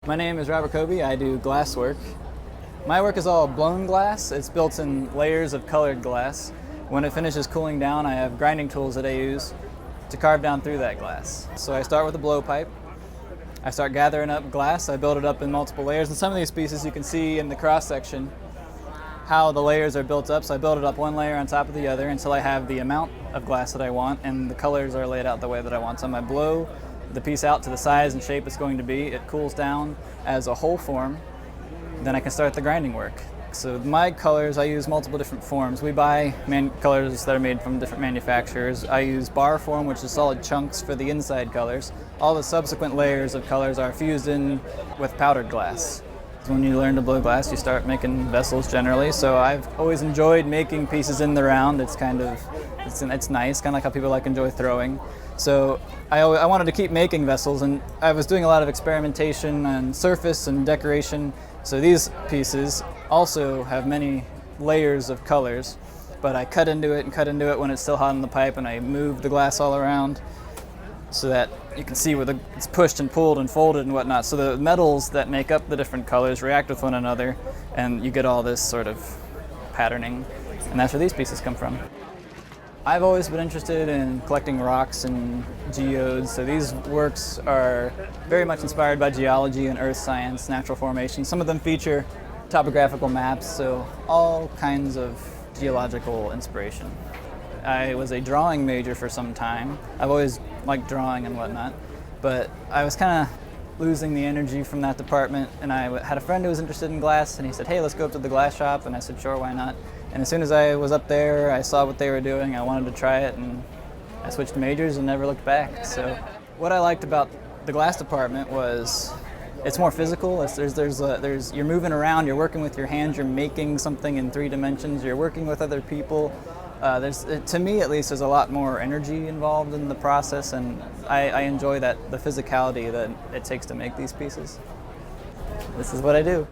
My name is Robert Coby. I do glasswork. My work is all blown glass. It's built in layers of colored glass. When it finishes cooling down, I have grinding tools that I use to carve down through that glass. So I start with a blowpipe. I start gathering up glass. I build it up in multiple layers. And some of these pieces you can see in the cross section how the layers are built up. So I build it up one layer on top of the other until I have the amount of glass that I want and the colors are laid out the way that I want. So I blow the piece out to the size and shape it's going to be. It cools down as a whole form. Then I can start the grinding work. So my colors, I use multiple different forms. We buy colors that are made from different manufacturers. I use bar form, which is solid chunks for the inside colors. All the subsequent layers of colors are fused in with powdered glass. When you learn to blow glass, you start making vessels generally. So I've always enjoyed making pieces in the round. It's nice, kind of like how people enjoy throwing. So I wanted to keep making vessels, and I was doing a lot of experimentation on surface and decoration. So these pieces also have many layers of colors, but I cut into it when it's still hot in the pipe, and I move the glass all around so that you can see where it's pushed and pulled and folded and whatnot. So the metals that make up the different colors react with one another, and you get all this sort of patterning, and that's where these pieces come from. I've always been interested in collecting rocks and geodes, so these works are very much inspired by geology and earth science, natural formation. Some of them feature topographical maps, so all kinds of geological inspiration. I was a drawing major for some time. I've always liked drawing and whatnot, but I was kind of losing the energy from that department, and I had a friend who was interested in glass, and he said, "Hey, let's go up to the glass shop," and I said, "Sure, why not?" And as soon as I was up there, I saw what they were doing, I wanted to try it, and I switched majors and never looked back. So what I liked about the glass department was it's more physical. You're moving around, you're working with your hands, you're making something in 3 dimensions, you're working with other people. To me at least, there's a lot more energy involved in the process, and I enjoy the physicality that it takes to make these pieces. This is what I do.